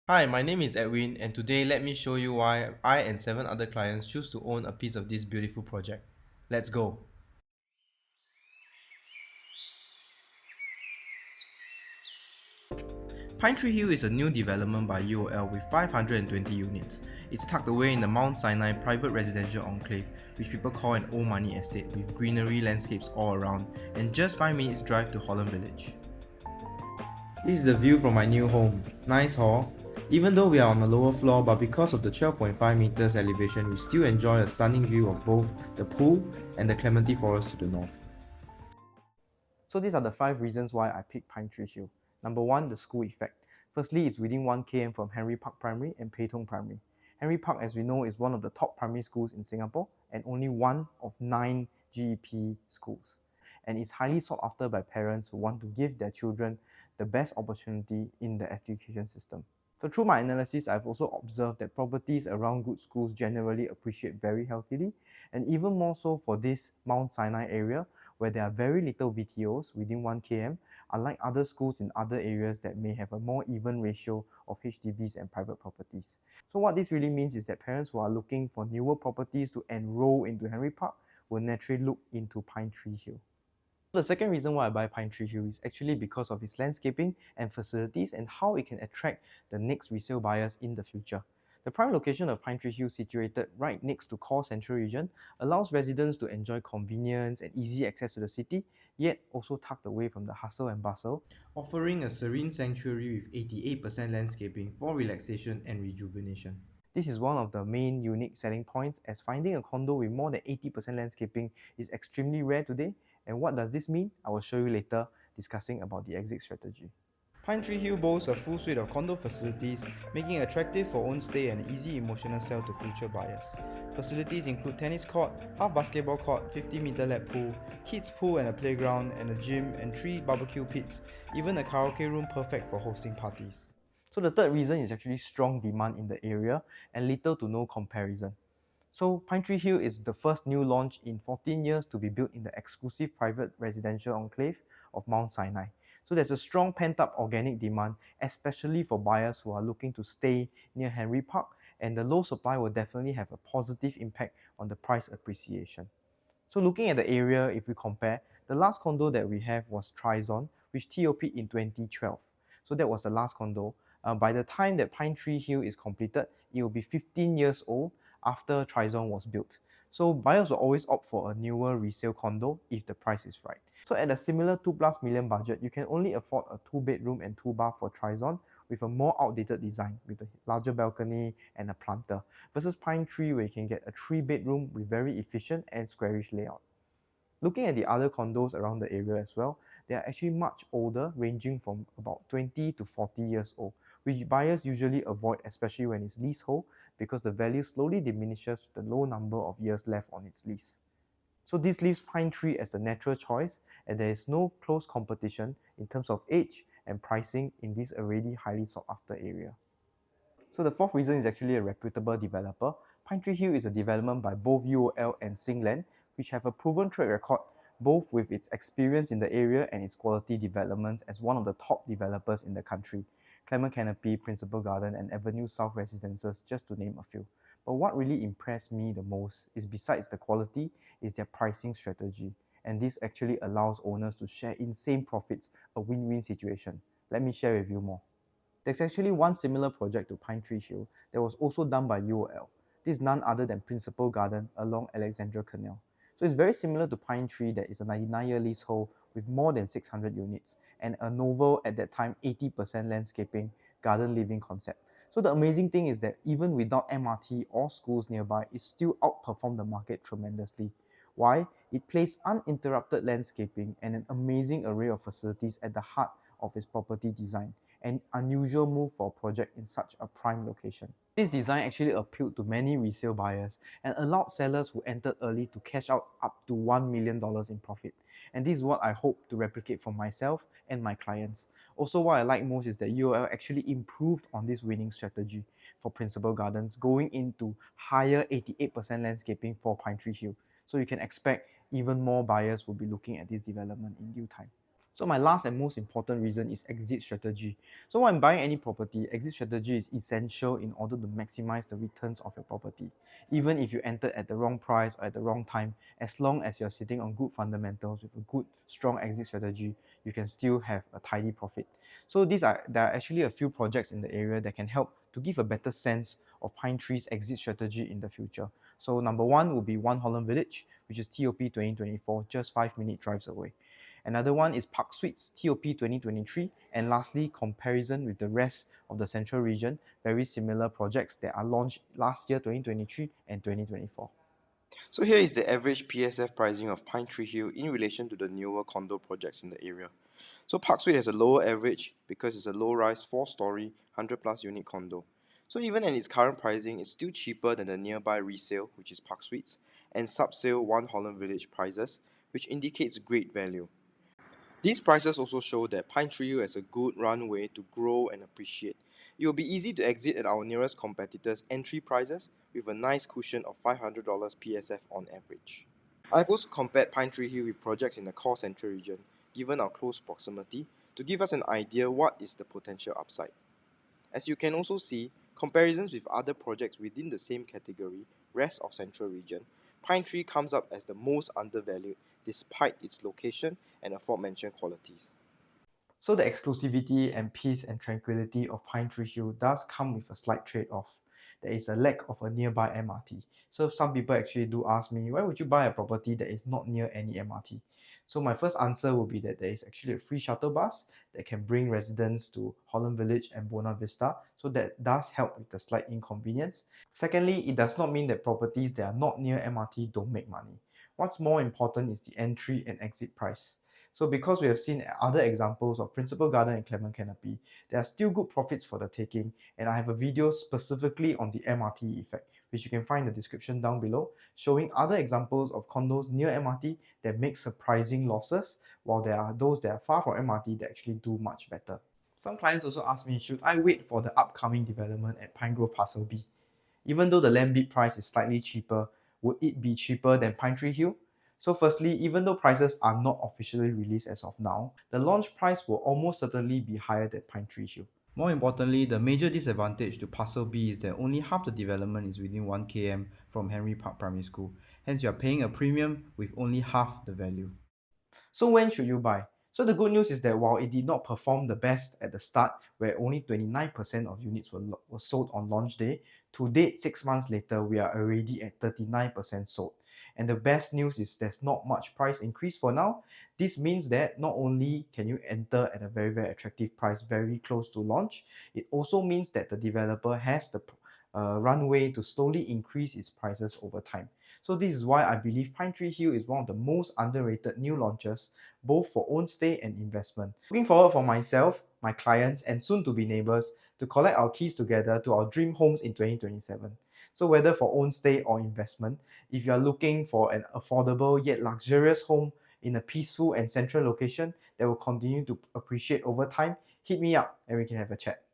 Hi, my name is Edwin, and today let me show you why I and 7 other clients choose to own a piece of this beautiful project. Let's go! Pinetree Hill is a new development by UOL with 520 units. It's tucked away in the Mount Sinai private residential enclave, which people call an old money estate with greenery landscapes all around and just 5 minutes drive to Holland Village. This is the view from my new home. Nice hall. Even though we are on the lower floor, but because of the 12.5 meters elevation, we still enjoy a stunning view of both the pool and the Clementi Forest to the north. So these are the 5 reasons why I picked Pinetree Hill. Number 1, the school effect. Firstly, it's within 1 km from Henry Park Primary and Pei Tong Primary. Henry Park, as we know, is one of the top primary schools in Singapore and only one of 9 GEP schools. And it's highly sought after by parents who want to give their children the best opportunity in the education system. So through my analysis, I've also observed that properties around good schools generally appreciate very healthily, and even more so for this Mount Sinai area, where there are very little BTOs within 1 km, unlike other schools in other areas that may have a more even ratio of HDBs and private properties. So what this really means is that parents who are looking for newer properties to enroll into Henry Park will naturally look into Pinetree Hill. The second reason why I buy Pinetree Hill is actually because of its landscaping and facilities and how it can attract the next resale buyers in the future. The prime location of Pinetree Hill, situated right next to core central region, allows residents to enjoy convenience and easy access to the city, yet also tucked away from the hustle and bustle, offering a serene sanctuary with 88% landscaping for relaxation and rejuvenation. This is one of the main unique selling points, as finding a condo with more than 80% landscaping is extremely rare today. And what does this mean? I will show you later, discussing about the exit strategy. Pinetree Hill boasts a full suite of condo facilities, making it attractive for own stay and easy emotional sell to future buyers. Facilities include tennis court, half basketball court, 50-meter lap pool, kids pool and a playground, and a gym and 3 barbecue pits, even a karaoke room perfect for hosting parties. So the third reason is actually strong demand in the area and little to no comparison. So Pinetree Hill is the first new launch in 14 years to be built in the exclusive private residential enclave of Mount Sinai. So there's a strong pent-up organic demand, especially for buyers who are looking to stay near Henry Park, and the low supply will definitely have a positive impact on the price appreciation. So looking at the area, if we compare, the last condo that we have was Trizon, which TOP'd in 2012. So that was the last condo. By the time that Pinetree Hill is completed, it will be 15 years old after Trizon was built. So buyers will always opt for a newer resale condo if the price is right. So at a similar 2+ million budget, you can only afford a 2-bedroom and 2-bath for Trizon with a more outdated design with a larger balcony and a planter, versus Pinetree, where you can get a 3-bedroom with very efficient and squarish layout. Looking at the other condos around the area as well, they are actually much older, ranging from about 20 to 40 years old, which buyers usually avoid, especially when it's leasehold, because the value slowly diminishes with the low number of years left on its lease. So this leaves Pinetree as a natural choice, and there is no close competition in terms of age and pricing in this already highly sought after area. So the fourth reason is actually a reputable developer. Pinetree Hill is a development by both UOL and Singland, which have a proven track record both with its experience in the area and its quality developments as one of the top developers in the country. Clement Canopy, Principal Garden, and Avenue South Residences, just to name a few. But what really impressed me the most is, besides the quality, is their pricing strategy. And this actually allows owners to share insane profits, a win-win situation. Let me share with you more. There's actually one similar project to Pinetree Hill that was also done by UOL. This is none other than Principal Garden along Alexandra Canal. So it's very similar to Pinetree, that is a 99-year leasehold with more than 600 units and a novel, at that time, 80% landscaping garden living concept. So the amazing thing is that even without MRT or schools nearby, it still outperformed the market tremendously. Why? It placed uninterrupted landscaping and an amazing array of facilities at the heart of its property design, an unusual move for a project in such a prime location. This design actually appealed to many resale buyers and allowed sellers who entered early to cash out up to $1 million in profit. And this is what I hope to replicate for myself and my clients. Also, what I like most is that UOL actually improved on this winning strategy for Principal Gardens, going into higher 88% landscaping for Pinetree Hill. So you can expect even more buyers will be looking at this development in due time. So my last and most important reason is exit strategy. So when buying any property, exit strategy is essential in order to maximize the returns of your property. Even if you entered at the wrong price or at the wrong time, as long as you're sitting on good fundamentals with a good, strong exit strategy, you can still have a tidy profit. So there are actually a few projects in the area that can help to give a better sense of Pinetree's exit strategy in the future. So number one will be One Holland Village, which is TOP 2024, just 5-minute drives away. Another one is Park Suites, TOP 2023. And lastly, comparison with the rest of the central region, very similar projects that are launched last year, 2023 and 2024. So here is the average PSF pricing of Pinetree Hill in relation to the newer condo projects in the area. So Park Suite has a lower average because it's a low-rise 4-story, 100-plus unit condo. So even at its current pricing, it's still cheaper than the nearby resale, which is Park Suites, and sub-sale One Holland Village prices, which indicates great value. These prices also show that Pinetree Hill has a good runway to grow and appreciate. It will be easy to exit at our nearest competitors' entry prices with a nice cushion of $500 PSF on average. I've also compared Pinetree Hill with projects in the core central region, given our close proximity, to give us an idea what is the potential upside. As you can also see, comparisons with other projects within the same category, rest of central region, Pinetree comes up as the most undervalued despite its location and aforementioned qualities. So the exclusivity and peace and tranquility of Pinetree Hill does come with a slight trade-off. There is a lack of a nearby MRT. So some people actually do ask me, why would you buy a property that is not near any MRT? So my first answer will be that there is actually a free shuttle bus that can bring residents to Holland Village and Buona Vista. So that does help with the slight inconvenience. Secondly, it does not mean that properties that are not near MRT don't make money. What's more important is the entry and exit price. So because we have seen other examples of Principal Garden and Clement Canopy, there are still good profits for the taking, and I have a video specifically on the MRT effect, which you can find in the description down below, showing other examples of condos near MRT that make surprising losses, while there are those that are far from MRT that actually do much better. Some clients also ask me, should I wait for the upcoming development at Pine Grove Parcel B? Even though the land bid price is slightly cheaper, would it be cheaper than Pinetree Hill? So firstly, even though prices are not officially released as of now, the launch price will almost certainly be higher than Pinetree Hill. More importantly, the major disadvantage to Parcel B is that only half the development is within 1 km from Henry Park Primary School. Hence, you are paying a premium with only half the value. So when should you buy? So the good news is that while it did not perform the best at the start, where only 29% of units were sold on launch day, to date 6 months later, we are already at 39% sold. And the best news is there's not much price increase for now. This means that not only can you enter at a very, very attractive price very close to launch, it also means that the developer has the runway to slowly increase its prices over time. So this is why I believe Pinetree Hill is one of the most underrated new launches, both for own stay and investment. Looking forward for myself, my clients, and soon-to-be neighbors to collect our keys together to our dream homes in 2027. So whether for own stay or investment, if you are looking for an affordable yet luxurious home in a peaceful and central location that will continue to appreciate over time, hit me up and we can have a chat.